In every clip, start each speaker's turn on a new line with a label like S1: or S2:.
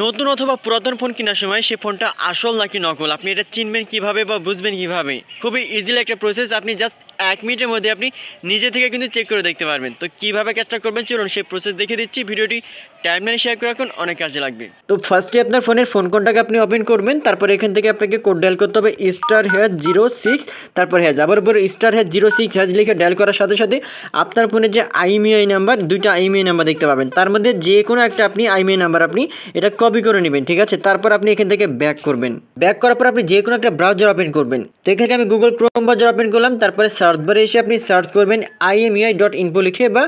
S1: নতুন অথবা পুরাতন ফোন কেনার সময় সেই ফোনটা আসল নাকি নকল আপনি এটা চিনবেন কিভাবে বা বুঝবেন কিভাবে? খুবই ইজিলি একটা প্রসেস, আপনি জাস্ট 1 মিনিটের মধ্যে আপনি নিজে থেকে কিন্তু চেক করে দেখতে পারবেন। তো কিভাবে কাজটা করবেন চলুন সেই প্রসেস দেখিয়ে দিচ্ছি। ভিডিওটি টাইমলাইনে শেয়ার করে রাখুন, অনেক কাজে লাগবে। তো ফার্স্টে আপনার ফোনের ফোন কোডটাকে আপনি ওপেন করবেন, তারপরে এখান থেকে আপনাকে কোড ডায়াল করতে হবে *06, তারপর হ্যাজ, আবার উপরে *06 লিখে ডায়াল করার সাথে সাথে আপনার ফোনে যে আইএমইআই নাম্বার, দুইটা আইএমইআই নাম্বার দেখতে পাবেন। তার মধ্যে যে কোনো একটা আপনি আইএমইআই নাম্বার আপনি এটা কপি করে নেবেন, ঠিক আছে? তারপর আপনি এখান থেকে ব্যাক করবেন। ব্যাক করার পর আপনি যে কোনো একটা ব্রাউজার ওপেন করবেন। তো এখানে আমি গুগল ক্রোম ব্রাউজার ওপেন করলাম, তারপরে সার্চ বারে এসে আপনি সার্চ করবেন IMEI.info লিখে বা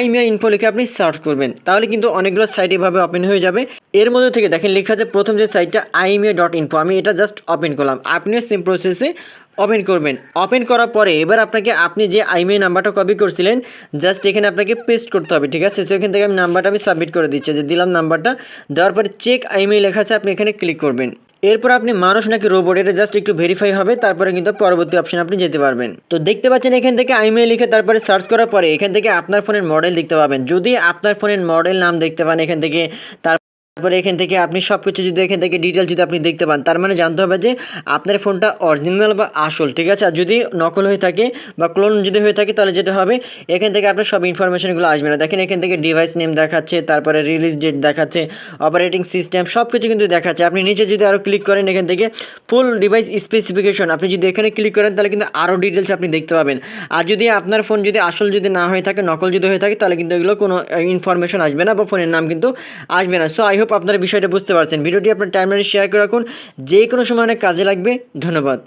S1: IMEI ইনফো লিখে আপনি সার্চ করবেন, তাহলে কিন্তু অনেকগুলো সাইট এভাবে ওপেন হয়ে যাবে। এর মধ্যে থেকে দেখেন লেখা আছে প্রথম যে সাইটটা IMEI.info, আমি এটা জাস্ট ওপেন করলাম। আপনিও সেম প্রসেসে ওপেন করবেন। ওপেন করার পরে এবার আপনাকে আপনি যে IMEI নাম্বারটা কপি করছিলেন জাস্ট এখানে আপনাকে পেস্ট করতে হবে, ঠিক আছে? তো এখান থেকে আমি নাম্বারটা সাবমিট করে দিচ্ছি, যে দিলাম নাম্বারটা। দেওয়ার পরে চেক IMEI লেখা আছে, আপনি এখানে ক্লিক করবেন। এরপর আপনি মানুষ নাকি রোবট এটা জাস্ট একটু ভেরিফাই হবে, তারপরে কিন্তু পরবর্তী অপশন আপনি যেতে পারবেন। তো দেখতে পাচ্ছেন এখান থেকে IMEI লিখে তারপরে সার্চ করার পরে এখান থেকে আপনার ফোনের মডেল দেখতে পাবেন। যদি আপনার ফোনের মডেল নাম দেখতে পান এখান থেকে, তারপরে এখান থেকে আপনি সব কিছু যদি এখান থেকে ডিটেল যদি আপনি দেখতে পান, তার মানে জানতে হবে যে আপনার ফোনটা অরিজিনাল বা আসল, ঠিক আছে? আর যদি নকল হয়ে থাকে বা ক্লোন যদি হয়ে থাকে তাহলে যেটা হবে এখান থেকে আপনার সব ইনফরমেশনগুলো আসবে না। দেখেন এখান থেকে ডিভাইস নেম দেখাচ্ছে, তারপরে রিলিজ ডেট দেখাচ্ছে, অপারেটিং সিস্টেম সব কিছু কিন্তু দেখাচ্ছে। আপনি নিচে যদি আরও ক্লিক করেন এখান থেকে ফুল ডিভাইস স্পেসিফিকেশন, আপনি যদি এখানে ক্লিক করেন তাহলে কিন্তু আরও ডিটেলস আপনি দেখতে পাবেন। আর যদি আপনার ফোন যদি আসল যদি না হয়ে থাকে, নকল যদি হয়ে থাকে, তাহলে কিন্তু এগুলো কোনো ইনফরমেশন আসবে না বা ফোনের নাম কিন্তু আসবে না। সো আই হোপ আপনারা বিষয়টা বুঝতে পারছেন। ভিডিওটি আপনার টাইমলাইনে শেয়ার করে রাখুন, যে কোনো সময় অনেক কাজে লাগবে। ধন্যবাদ।